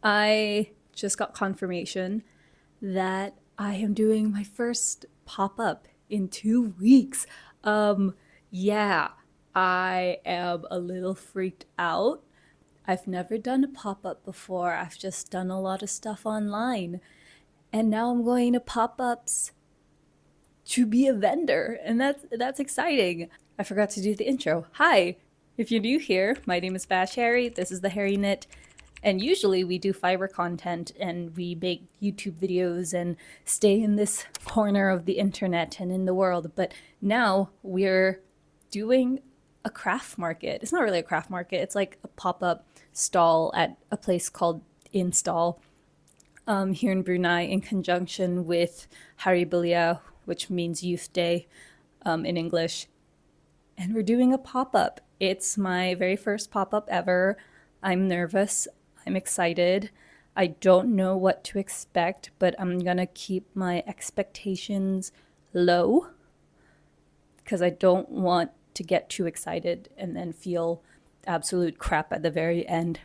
I just got confirmation that I am doing my first pop-up in 2 weeks. Yeah, I am a little freaked out. I've never done a pop-up before. I've just done a lot of stuff online. And now I'm going to pop-ups to be a vendor, and that's exciting. I forgot to do the intro. Hi, if you're new here, my name is Bash Harry. This is the Harry Knit, and usually we do fiber content and we make YouTube videos and stay in this corner of the internet and in the world. But now we're doing a craft market. It's not really a craft market. It's like a pop-up stall at a place called Install here in Brunei in conjunction with Hari Belia, which means Youth Day in English. And we're doing a pop-up. It's my very first pop-up ever. I'm nervous. I'm excited. I don't know what to expect, but I'm gonna keep my expectations low because I don't want to get too excited and then feel absolute crap at the very end.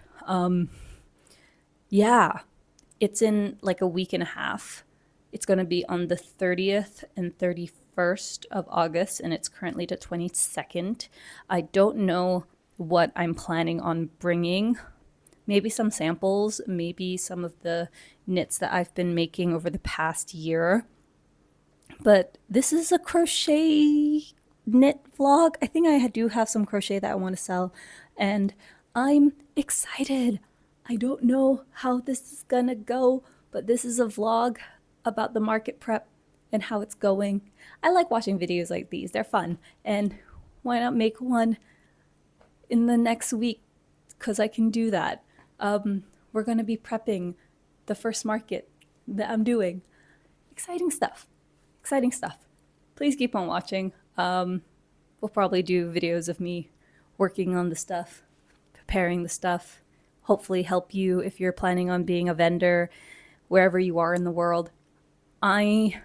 Yeah, it's in like a week and a half. It's going to be on the 30th and 31st of August, and it's currently the 22nd. I don't know what I'm planning on bringing. Maybe some samples, maybe some of the knits that I've been making over the past year. But this is a crochet knit vlog. I think I do have some crochet that I want to sell, and I'm excited. I don't know how this is gonna go, but this is a vlog about the market prep and how it's going. I like watching videos like these. They're fun. And why not make one in the next week? Because I can do that. We're going to be prepping the first market that I'm doing. Exciting stuff. Exciting stuff. Please keep on watching. We'll probably do videos of me working on the stuff, preparing the stuff, hopefully help you if you're planning on being a vendor wherever you are in the world. I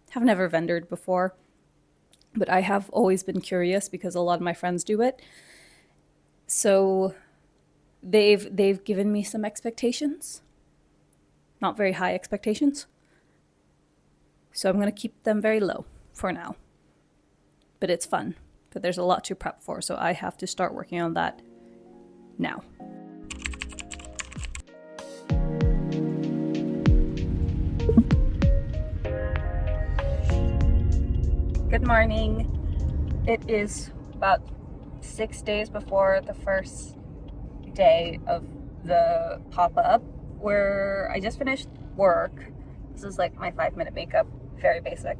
have never vendored before, but I have always been curious because a lot of my friends do it. So they've given me some expectations, not very high expectations. So I'm going to keep them very low for now. But it's fun, but there's a lot to prep for, so I have to start working on that now. Good morning. It is about 6 days before the first day of the pop-up, where I just finished work. This is like my 5-minute makeup, very basic,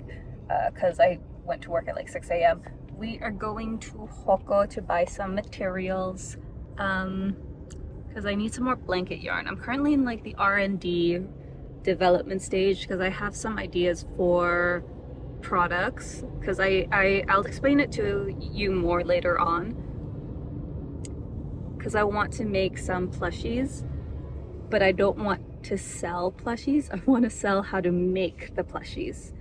because I went to work at like 6 a.m. We are going to Hoko to buy some materials because I need some more blanket yarn. I'm currently in like the R&D development stage because I have some ideas for products, because I'll explain it to you more later on, because I want to make some plushies, but I don't want to sell plushies. I want to sell how to make the plushies,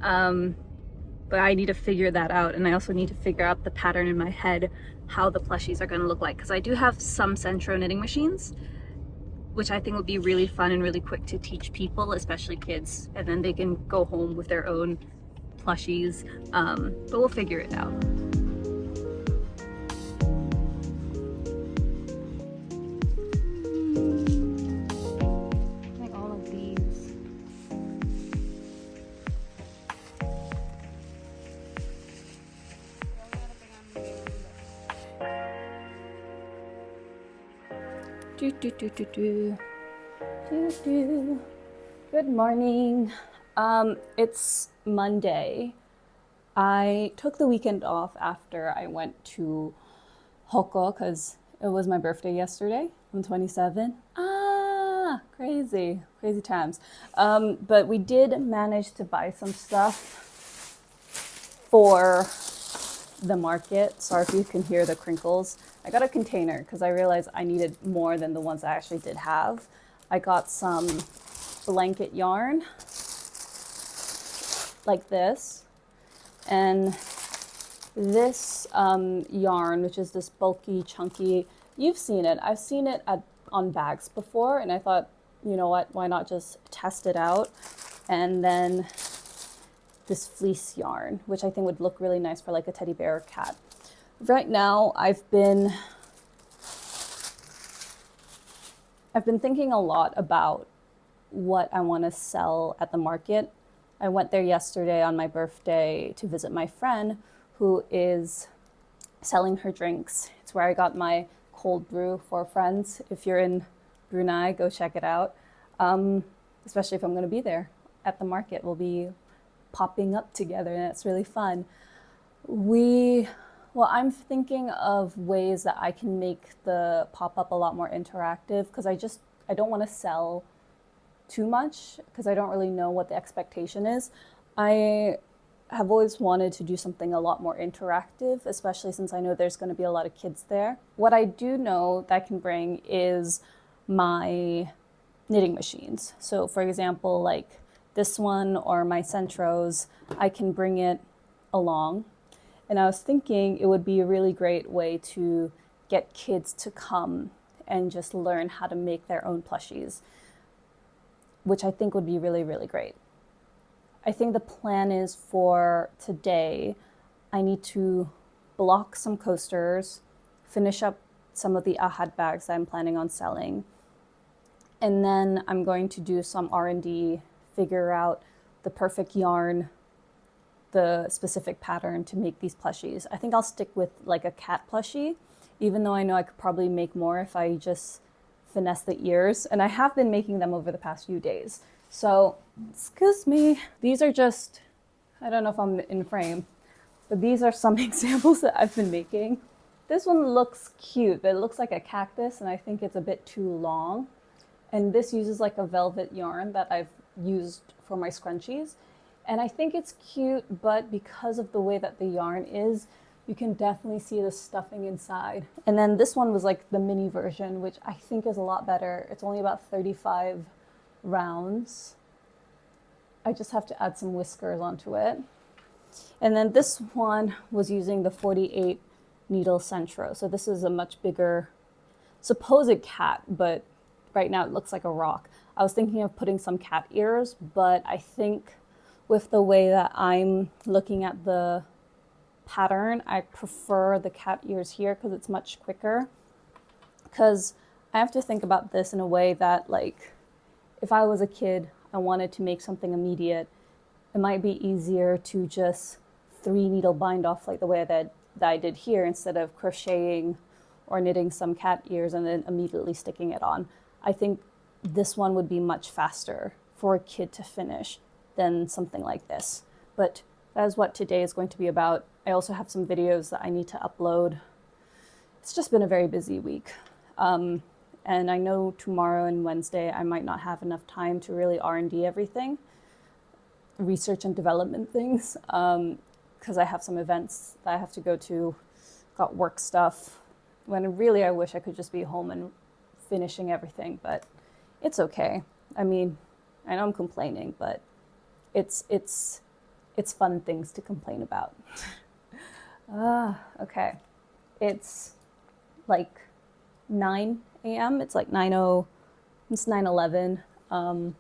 but I need to figure that out, and I also need to figure out the pattern in my head, how the plushies are going to look like, because I do have some Centro knitting machines, which I think would be really fun and really quick to teach people, especially kids, and then they can go home with their own plushies, but we'll figure it out. Like all of these. Good morning. It's Monday. I took the weekend off after I went to Hoko because it was my birthday yesterday. I'm 27. Crazy times. But we did manage to buy some stuff for the market. Sorry if you can hear the crinkles. I got a container because I realized I needed more than the ones I actually did have. I got some blanket yarn like this, and this yarn, which is this bulky, chunky. You've seen it. I've seen it on bags before, and I thought you know what, why not just test it out? And then this fleece yarn, which I think would look really nice for like a teddy bear or cat. Right now, I've been thinking a lot about what I want to sell at the market. I went there yesterday on my birthday to visit my friend who is selling her drinks. It's where I got my cold brew for friends. If you're in Brunei, go check it out. Especially if I'm going to be there at the market. We'll be popping up together and it's really fun. I'm thinking of ways that I can make the pop-up a lot more interactive because I don't want to sell too much because I don't really know what the expectation is. I have always wanted to do something a lot more interactive, especially since I know there's going to be a lot of kids there. What I do know that I can bring is my knitting machines. So for example, like this one or my Centros, I can bring it along. And I was thinking it would be a really great way to get kids to come and just learn how to make their own plushies, which I think would be really, really great. I think the plan is for today, I need to block some coasters, finish up some of the Ahad bags that I'm planning on selling, and then I'm going to do some R&D, figure out the perfect yarn, the specific pattern to make these plushies. I think I'll stick with like a cat plushie, even though I know I could probably make more if I just finesse the ears. And I have been making them over the past few days. So, excuse me. These are just, I don't know if I'm in frame, but these are some examples that I've been making. This one looks cute, but it looks like a cactus and I think it's a bit too long. And this uses like a velvet yarn that I've used for my scrunchies. And I think it's cute, but because of the way that the yarn is, you can definitely see the stuffing inside. And then this one was like the mini version, which I think is a lot better. It's only about 35 rounds. I just have to add some whiskers onto it. And then this one was using the 48 needle Centro. So this is a much bigger supposed cat, but right now it looks like a rock. I was thinking of putting some cat ears, but I think with the way that I'm looking at the pattern, I prefer the cat ears here because it's much quicker. Because I have to think about this in a way that, like, if I was a kid, I wanted to make something immediate, it might be easier to just 3 needle bind off like the way that I did here instead of crocheting or knitting some cat ears and then immediately sticking it on. I think this one would be much faster for a kid to finish than something like this. But that is what today is going to be about. I also have some videos that I need to upload. It's just been a very busy week. And I know tomorrow and Wednesday I might not have enough time to really R&D everything, research and development things, because I have some events that I have to go to, got work stuff, when really I wish I could just be home and finishing everything, but it's okay. I mean, I know I'm complaining, but it's fun things to complain about. Okay. It's like 9 a.m. It's like 9:11. And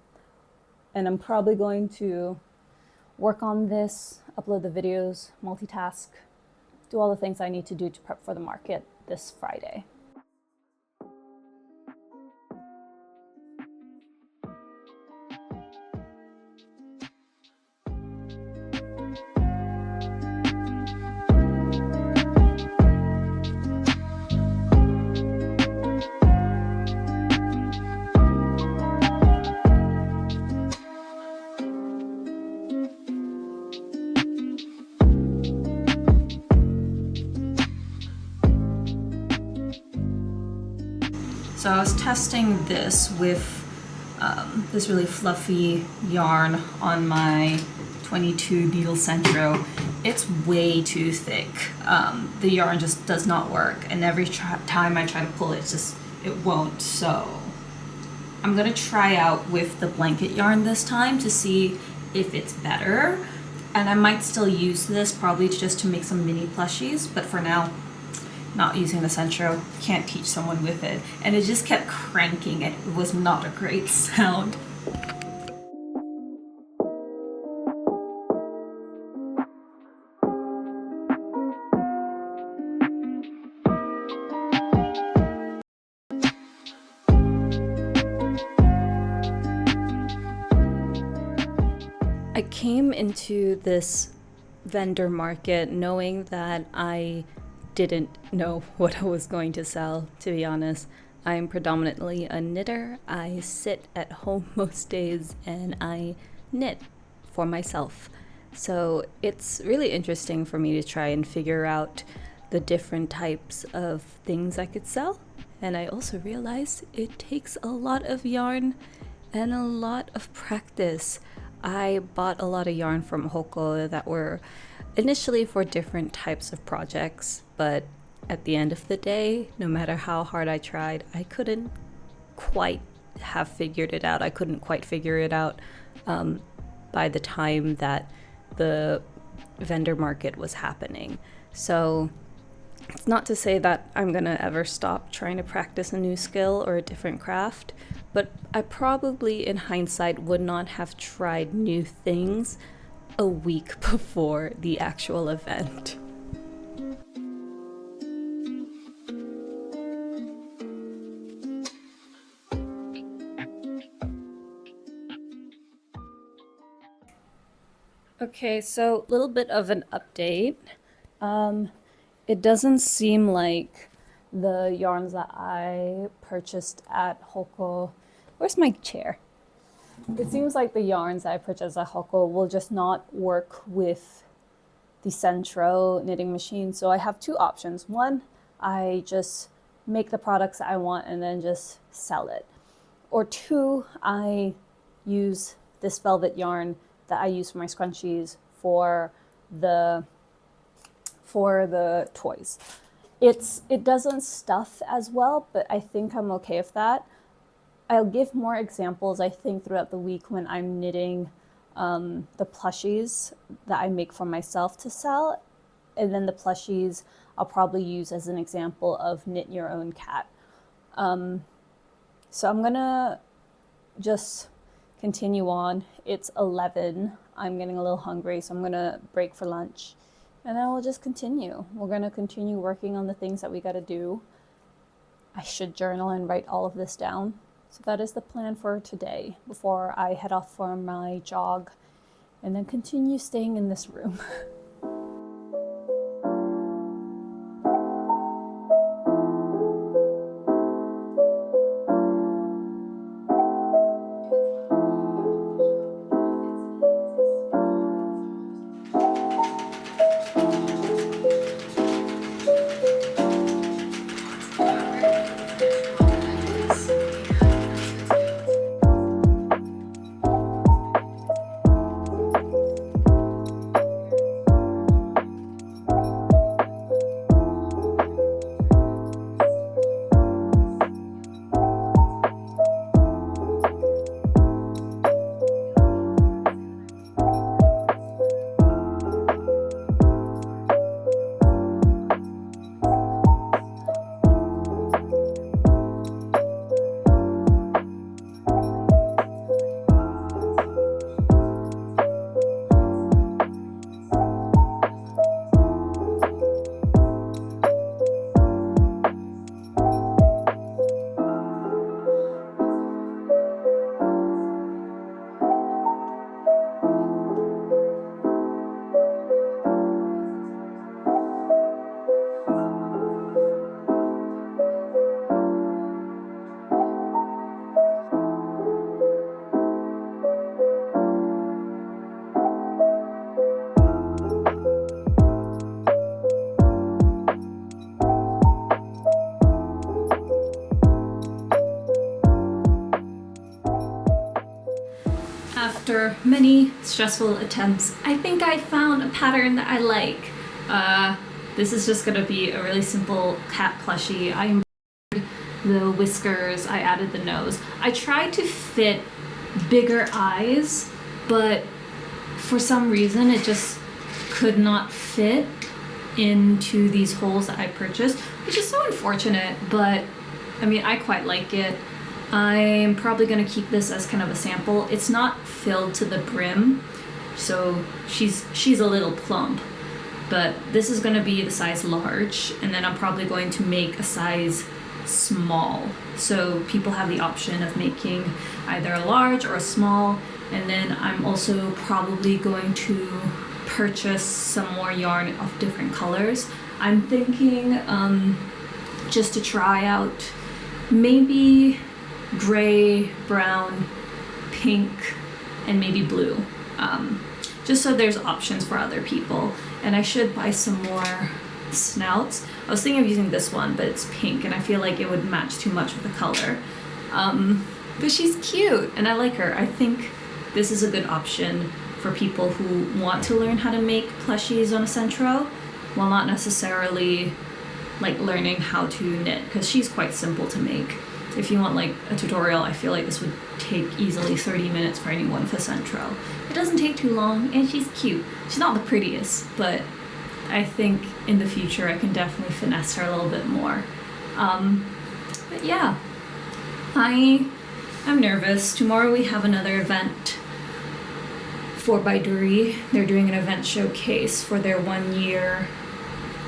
I'm probably going to work on this, upload the videos, multitask, do all the things I need to do to prep for the market this Friday. So I was testing this with this really fluffy yarn on my 22 needle Centro. It's way too thick. The yarn just does not work, and every time I try to pull it, it won't. So I'm gonna try out with the blanket yarn this time to see if it's better. And I might still use this probably just to make some mini plushies, but for now, not using the centro. Can't teach someone with it. And it just kept cranking. It was not a great sound. I came into this vendor market knowing that I didn't know what I was going to sell, to be honest. I'm predominantly a knitter. I sit at home most days and I knit for myself. So it's really interesting for me to try and figure out the different types of things I could sell. And I also realized it takes a lot of yarn and a lot of practice. I bought a lot of yarn from Hoko that were initially for different types of projects, but at the end of the day, no matter how hard I tried, I couldn't quite have figured it out. I couldn't quite figure it out by the time that the vendor market was happening. So it's not to say that I'm gonna ever stop trying to practice a new skill or a different craft, but I probably, in hindsight, would not have tried new things a week before the actual event. Okay, so a little bit of an update. It doesn't seem like the yarns that I purchased at Hoko. Where's my chair? It seems like the yarns that I purchased at Hoko will just not work with the Centro knitting machine. So I have two options. One, I just make the products that I want and then just sell it. Or two, I use this velvet yarn that I use for my scrunchies for the toys. It doesn't stuff as well, but I think I'm okay with that. I'll give more examples, I think, throughout the week when I'm knitting the plushies that I make for myself to sell. And then the plushies I'll probably use as an example of knit your own cat. So I'm gonna just continue on. It's 11. I'm getting a little hungry, so I'm gonna break for lunch. And then we'll just continue. We're gonna continue working on the things that we gotta do. I should journal and write all of this down. So that is the plan for today before I head off for my jog and then continue staying in this room. After many stressful attempts, I think I found a pattern that I like. This is just gonna be a really simple cat plushie. I embroidered the whiskers, I added the nose. I tried to fit bigger eyes, but for some reason it just could not fit into these holes that I purchased, which is so unfortunate, but I mean, I quite like it. I'm probably gonna keep this as kind of a sample. It's not filled to the brim, so she's a little plump, but this is gonna be the size large, and then I'm probably going to make a size small. So people have the option of making either a large or a small, and then I'm also probably going to purchase some more yarn of different colors. I'm thinking just to try out maybe gray, brown, pink, and maybe blue, just so there's options for other people. And I should buy some more snouts. I was thinking of using this one, but it's pink and I feel like it would match too much with the color. But she's cute and I like her. I think this is a good option for people who want to learn how to make plushies on a Centro, while not necessarily like learning how to knit, because she's quite simple to make. If you want like a tutorial, I feel like this would take easily 30 minutes for anyone with a Centro. It doesn't take too long and she's cute. She's not the prettiest, but I think in the future I can definitely finesse her a little bit more. But yeah, I'm nervous. Tomorrow we have another event for Baiduri. They're doing an event showcase for their 1-year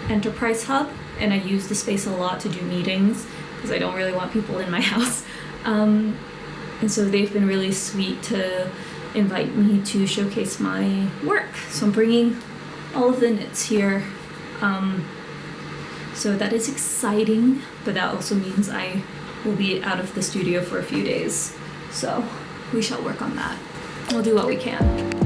enterprise hub, and I use the space a lot to do meetings because I don't really want people in my house. And so they've been really sweet to invite me to showcase my work. So I'm bringing all of the knits here. So that is exciting, but that also means I will be out of the studio for a few days. So we shall work on that. We'll do what we can.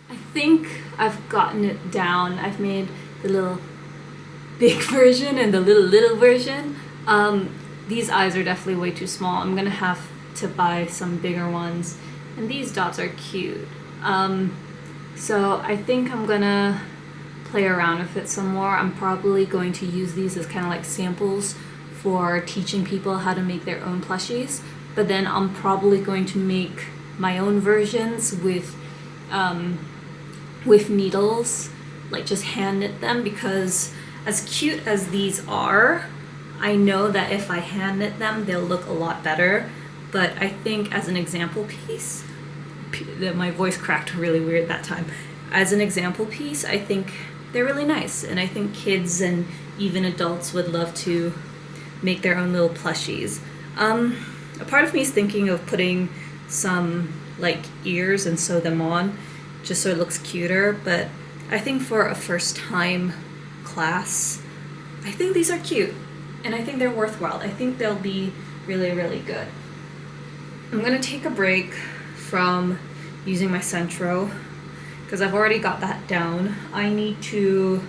I think I've gotten it down. I've made the little big version and the little version. These eyes are definitely way too small. I'm gonna have to buy some bigger ones, and these dots are cute. So I think I'm gonna play around with it some more. I'm probably going to use these as kind of like samples for teaching people how to make their own plushies, but then I'm probably going to make my own versions with needles, like just hand knit them, because as cute as these are, I know that if I hand knit them they'll look a lot better. But I think as an example piece, my voice cracked really weird that time. As an example piece, I think they're really nice, and I think kids and even adults would love to make their own little plushies. A part of me is thinking of putting some like ears and sew them on just so it looks cuter, but I think for a first time class, I think these are cute and I think they're worthwhile. I think they'll be really, really good. I'm gonna take a break from using my Centro because I've already got that down. I need to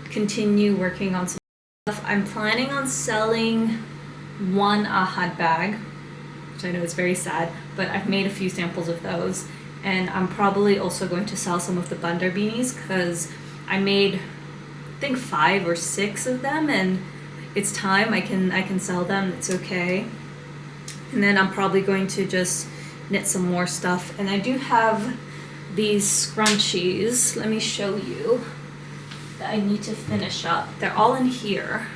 continue working on some stuff. I'm planning on selling one Ahad bag, which I know is very sad, but I've made a few samples of those. And I'm probably also going to sell some of the Bandar Beanies because I made, I think 5 or 6 of them, and it's time. I can sell them. It's okay. And then I'm probably going to just knit some more stuff. And I do have these scrunchies. Let me show you that I need to finish up. They're all in here,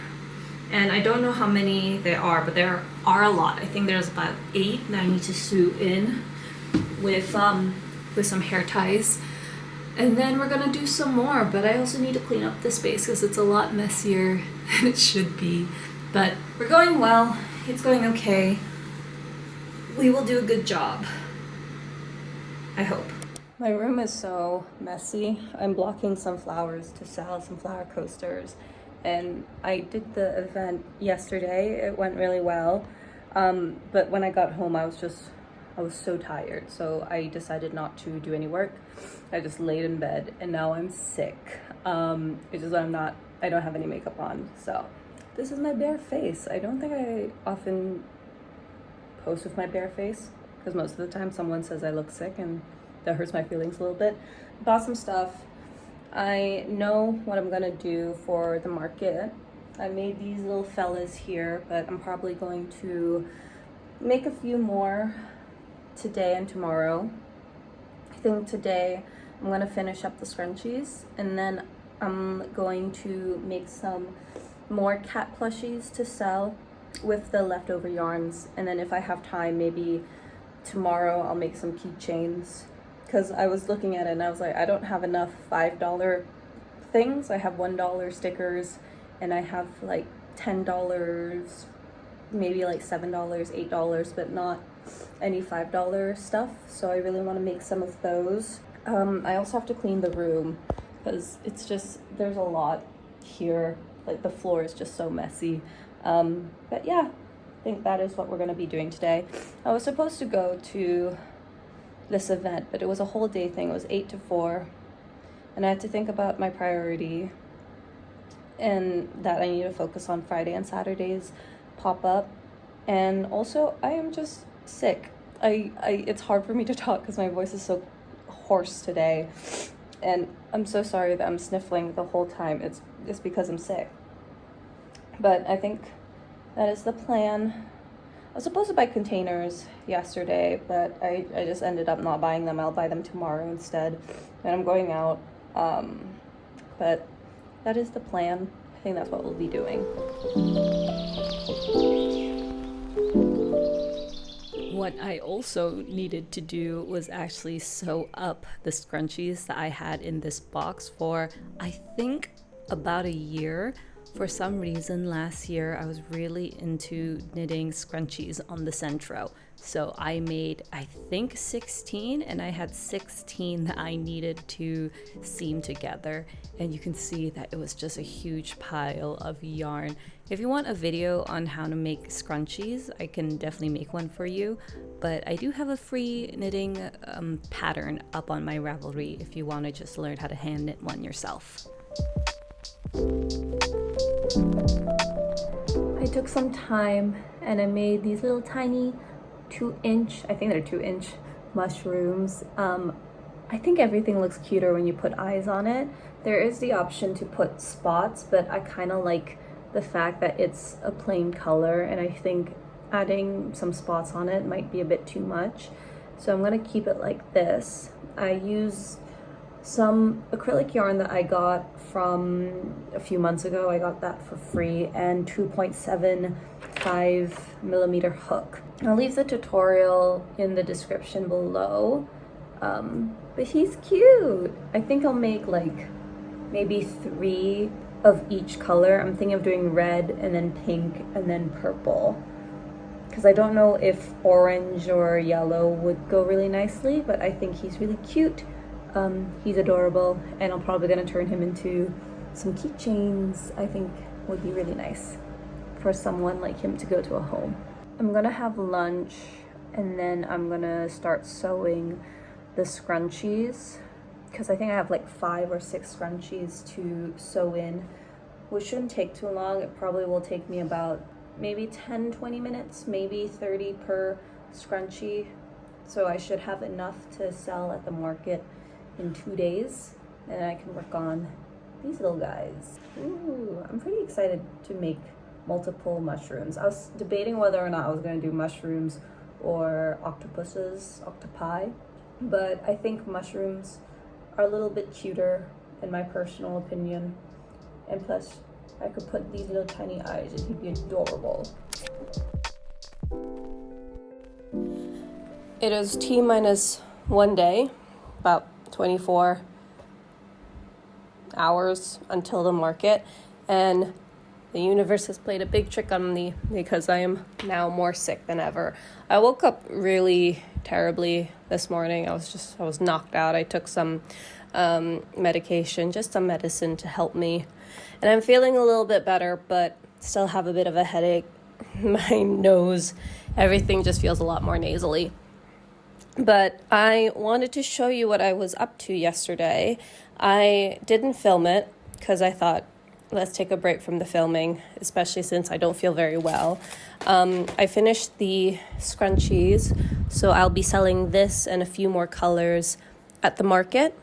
and I don't know how many there are, but there are a lot. I think there's about 8 that I need to sew in with some hair ties, and then we're gonna do some more. But I also need to clean up the space because it's a lot messier than it should be. But we're going well, It's going okay. We will do a good job. I hope. My room is so messy. I'm blocking some flowers to sell, some flower coasters. And I did the event yesterday. It went really well. But when I got home, I was so tired. So I decided not to do any work. I just laid in bed and now I'm sick. It's just I don't have any makeup on. So this is my bare face. I don't think I often post with my bare face because most of the time someone says I look sick and that hurts my feelings a little bit. Bought some stuff. I know what I'm gonna do for the market. I made these little fellas here, but I'm probably going to make a few more today and tomorrow. I think today I'm gonna finish up the scrunchies and then I'm going to make some more cat plushies to sell with the leftover yarns. And then if I have time, maybe tomorrow I'll make some keychains. Because I was looking at it and I was like, I don't have enough $5 things. I have $1 stickers and I have like $10, maybe like $7, $8, but not any $5 stuff. So I really want to make some of those. I also have to clean the room because it's just, there's a lot here. Like the floor is just so messy. But yeah, I think that is what we're going to be doing today. I was supposed to go to this event, but it was a whole day thing. It was 8 to 4 and I had to think about my priority and that I need to focus on Friday and Saturday's pop-up. And also I am just sick. It's hard for me to talk because my voice is so hoarse today and I'm so sorry that I'm sniffling the whole time. It's because I'm sick, but I think that is the plan. I was supposed to buy containers yesterday, but I just ended up not buying them. I'll buy them tomorrow instead. And I'm going out. But that is the plan. I think that's what we'll be doing. What I also needed to do was actually sew up the scrunchies that I had in this box for, I think, about a year. For some reason last year I was really into knitting scrunchies on the centro. So I made, I think 16, and I had 16 that I needed to seam together. And you can see that it was just a huge pile of yarn. If you want a video on how to make scrunchies, I can definitely make one for you. But I do have a free knitting pattern up on my Ravelry if you want to just learn how to hand knit one yourself. I took some time and I made these little tiny 2-inch, I think they're 2-inch mushrooms. I think everything looks cuter when you put eyes on it. There is the option to put spots, but I kind of like the fact that it's a plain color, and I think adding some spots on it might be a bit too much. So I'm going to keep it like this. I use some acrylic yarn that I got from a few months ago. I got that for free, and 2.75 millimeter hook. I'll leave the tutorial in the description below. But he's cute. I think I'll make like maybe 3 of each color. I'm thinking of doing red and then pink and then purple, because I don't know if orange or yellow would go really nicely, but I think he's really cute. He's adorable, and I'm probably gonna turn him into some keychains. I think would be really nice for someone like him to go to a home. I'm gonna have lunch and then I'm gonna start sewing the scrunchies, because I think I have like 5 or 6 scrunchies to sew in, which shouldn't take too long. It probably will take me about maybe 10-20 minutes, maybe 30 per scrunchie. So I should have enough to sell at the market in 2 days, and I can work on these little guys. Ooh, I'm pretty excited to make multiple mushrooms. I was debating whether or not I was going to do mushrooms or octopi, but I think mushrooms are a little bit cuter in my personal opinion, and plus I could put these little tiny eyes and he'd be adorable. It is T-1 day, about 24 hours until the market, and The universe has played a big trick on me because I am now more sick than ever. I woke up really terribly this morning. I was knocked out. I took some medication, just some medicine to help me. And I'm feeling a little bit better, but still have a bit of a headache. My nose, everything just feels a lot more nasally. But I wanted to show you what I was up to yesterday. I didn't film it because I thought, let's take a break from the filming, especially since I don't feel very well. I finished the scrunchies, so I'll be selling this and a few more colors at the market.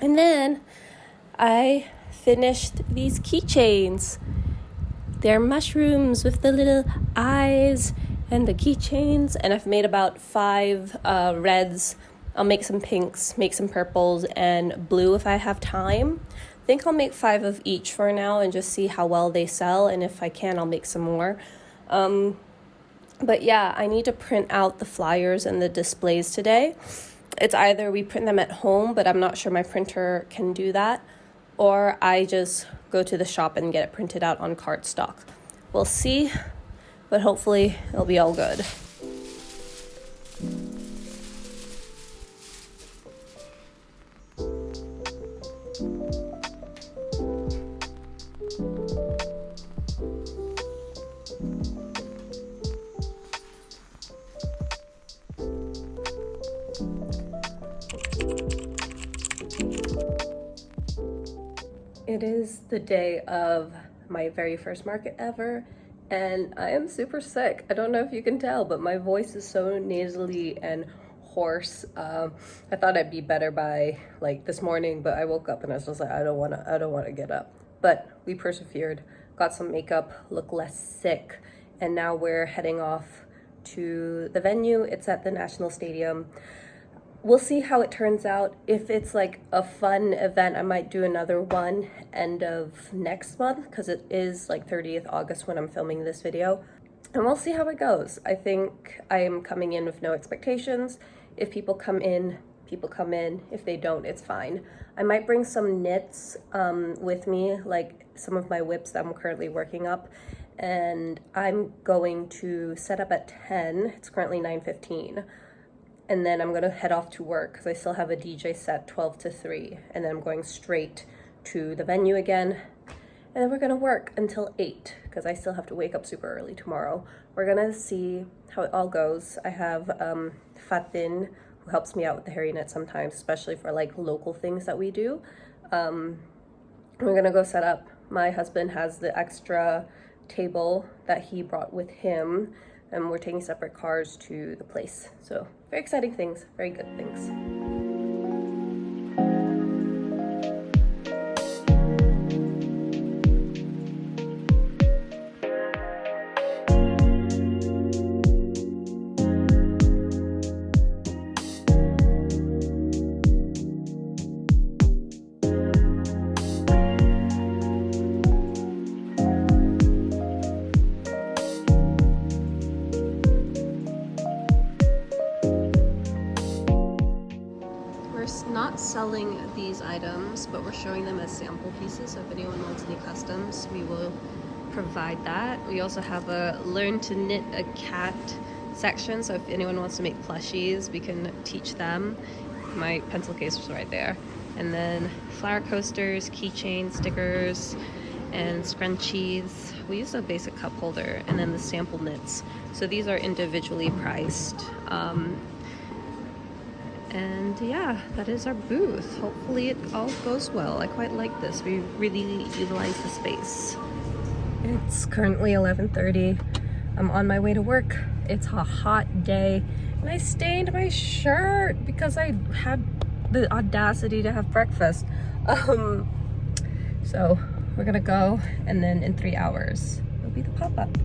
And then I finished these keychains. They're mushrooms with the little eyes and the keychains, and I've made about 5 reds. I'll make some pinks, make some purples, and blue if I have time. I think I'll make 5 of each for now and just see how well they sell, and if I can, I'll make some more. But yeah, I need to print out the flyers and the displays today. It's either we print them at home, but I'm not sure my printer can do that, or I just go to the shop and get it printed out on cardstock. We'll see, but hopefully it'll be all good. It is the day of my very first market ever, and I am super sick. I don't know if you can tell, but my voice is so nasally and hoarse. I thought I'd be better by like this morning, but I woke up and I was just like, I don't wanna get up. But we persevered, got some makeup, look less sick, and now we're heading off to the venue. It's at the National Stadium. We'll see how it turns out. If it's like a fun event, I might do another one end of next month, because it is like 30th August when I'm filming this video. And we'll see how it goes. I think I am coming in with no expectations. If people come in, people come in. If they don't, it's fine. I might bring some knits with me, like some of my whips that I'm currently working up. And I'm going to set up at 10. It's currently 9:15. And then I'm gonna head off to work because I still have a DJ set 12 to 3. And then I'm going straight to the venue again. And then we're gonna work until 8 because I still have to wake up super early tomorrow. We're gonna see how it all goes. I have Fatin, who helps me out with the hairy knit sometimes, especially for like local things that we do. We're gonna go set up. My husband has the extra table that he brought with him, and we're taking separate cars to the place. So very exciting things, very good things. Not selling these items, but we're showing them as sample pieces, so if anyone wants any customs, we will provide that. We also have a learn to knit a cat section, so if anyone wants to make plushies, we can teach them. My pencil case was right there. And then flower coasters, keychains, stickers, and scrunchies. We use a basic cup holder, and then the sample knits. So these are individually priced. And yeah, that is our booth. Hopefully it all goes well. I quite like this. We really utilize the space. It's currently 11:30. I'm on my way to work. It's a hot day. And I stained my shirt because I had the audacity to have breakfast. So we're gonna go, and then in 3 hours, it'll be the pop-up.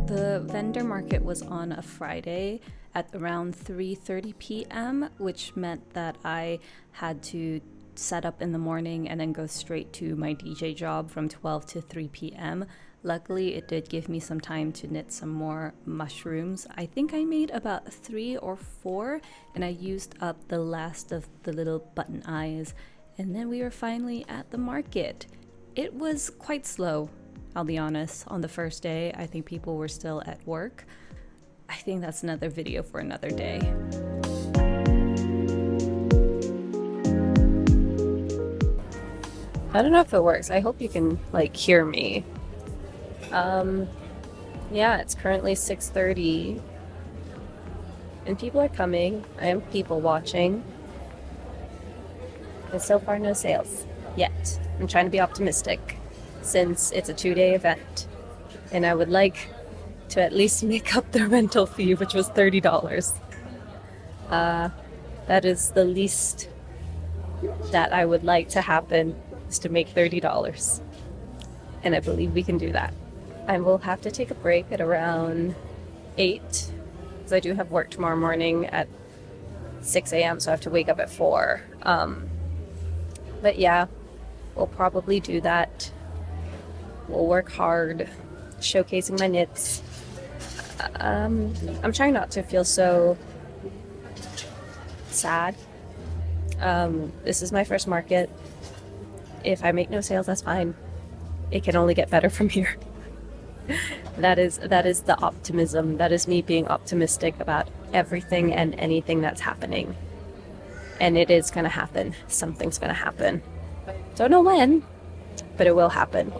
The vendor market was on a Friday at around 3:30 p.m., which meant that I had to set up in the morning and then go straight to my DJ job from 12 to 3 p.m. Luckily, it did give me some time to knit some more mushrooms. I think I made about 3 or 4, and I used up the last of the little button eyes. And then we were finally at the market. it was quite slow, I'll be honest. On the first day, I think people were still at work. I think that's another video for another day. I don't know if it works. I hope you can like hear me. Yeah, it's currently 6:30 and people are coming. I am people watching. And so far no sales yet. I'm trying to be optimistic since it's a 2-day event and I would like to at least make up the rental fee, which was $30. That is the least that I would like to happen, is to make $30. And I believe we can do that. I will have to take a break at around 8 because I do have work tomorrow morning at 6 a.m. so I have to wake up at 4. But yeah, we'll probably do that. We'll work hard, showcasing my knits. I'm trying not to feel so sad. This is my first market. If I make no sales, that's fine. It can only get better from here. That is the optimism. That is me being optimistic about everything and anything that's happening. And it is gonna happen. Something's gonna happen. Don't know when, but it will happen.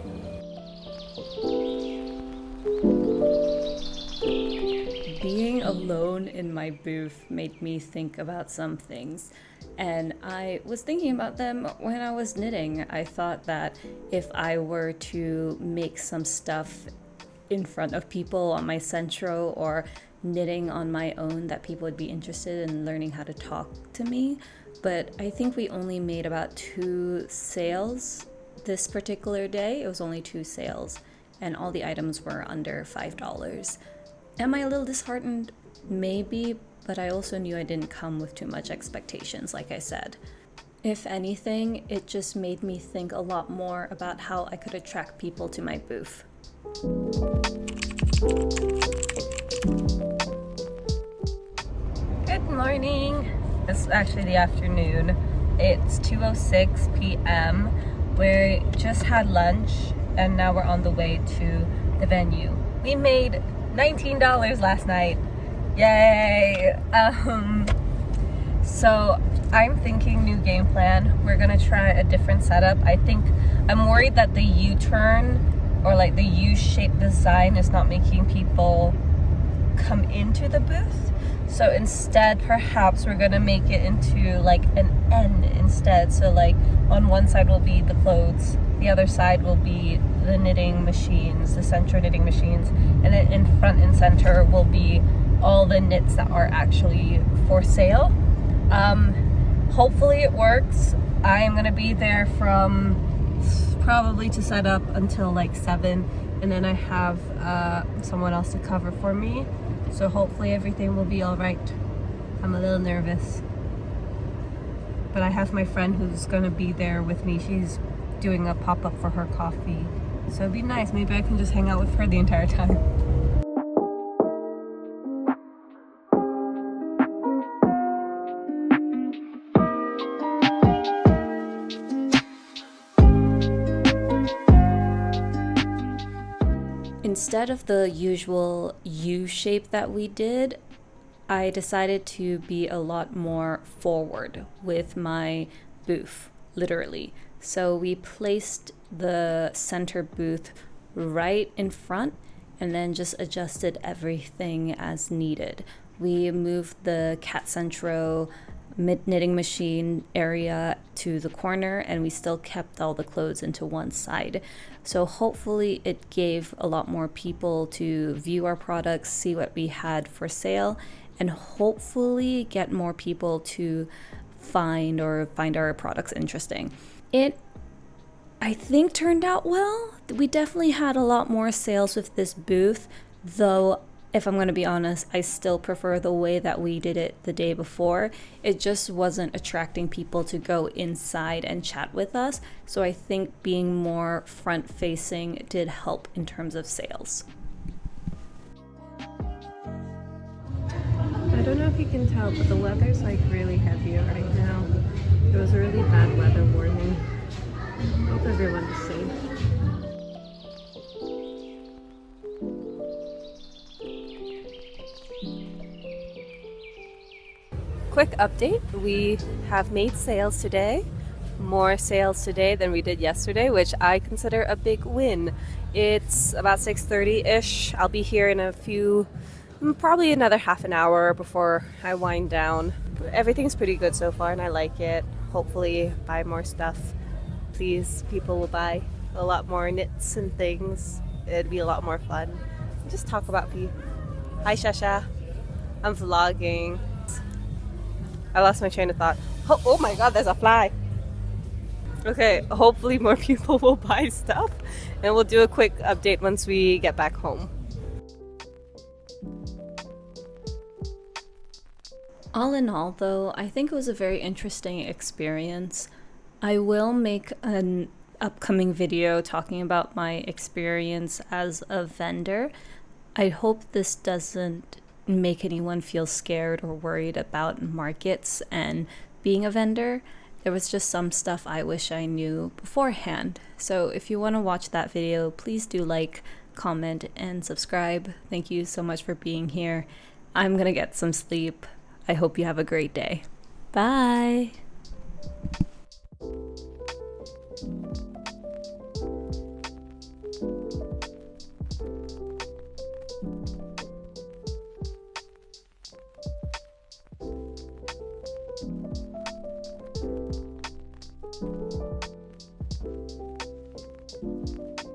Being alone in my booth made me think about some things, and I was thinking about them when I was knitting. I thought that if I were to make some stuff in front of people on my centro or knitting on my own, that people would be interested in learning how to talk to me. But I think we only made about 2 sales this particular day. It was only 2 sales and all the items were under $5. Am I a little disheartened? Maybe, but I also knew I didn't come with too much expectations, like I said. If anything, it just made me think a lot more about how I could attract people to my booth. Good morning. It's actually the afternoon. It's 2:06 p.m. We just had lunch and now we're on the way to the venue. We made $19 last night. Yay! So I'm thinking new game plan. We're gonna try a different setup. I'm worried that the U-turn or like the U-shaped design is not making people come into the booth. So instead, perhaps we're gonna make it into like an N instead. So like on one side will be the clothes, the other side will be the knitting machines, the central knitting machines, and then in front and center will be all the knits that are actually for sale. Hopefully it works. I am gonna be there from probably to set up until like 7, and then I have someone else to cover for me. So hopefully everything will be all right. I'm a little nervous, but I have my friend who's gonna be there with me. She's doing a pop-up for her coffee, so it'd be nice. Maybe I can just hang out with her the entire time. Instead of the usual U shape that we did, I decided to be a lot more forward with my booth, literally. So we placed the center booth right in front and then just adjusted everything as needed. We moved the cat centro knitting machine area to the corner, and we still kept all the clothes into one side. So hopefully it gave a lot more people to view our products, see what we had for sale, and hopefully get more people to find our products interesting. It, I think, turned out well. We definitely had a lot more sales with this booth, though if I'm going to be honest, I still prefer the way that we did it the day before. It just wasn't attracting people to go inside and chat with us. So I think being more front facing did help in terms of sales. I don't know if you can tell, but the weather's like really heavy right now. It was a really bad weather warning. Hope everyone is safe. quick update. We have made sales today. More sales today than we did yesterday, which I consider a big win. It's about 6:30-ish. I'll be here in a few, probably another half an hour before I wind down. Everything's pretty good so far and I like it. Hopefully buy more stuff. Please, people will buy a lot more knits and things. It'd be a lot more fun. Just talk about people. Hi Shasha. I'm vlogging. I lost my train of thought. Oh my god, there's a fly. Okay, hopefully more people will buy stuff and we'll do a quick update once we get back home. All in all, though, I think it was a very interesting experience. I will make an upcoming video talking about my experience as a vendor. I hope this doesn't make anyone feel scared or worried about markets and being a vendor. There was just some stuff I wish I knew beforehand. So if you want to watch that video, please do like, comment, and subscribe. Thank you so much for being here. I'm gonna get some sleep. I hope you have a great day. Bye!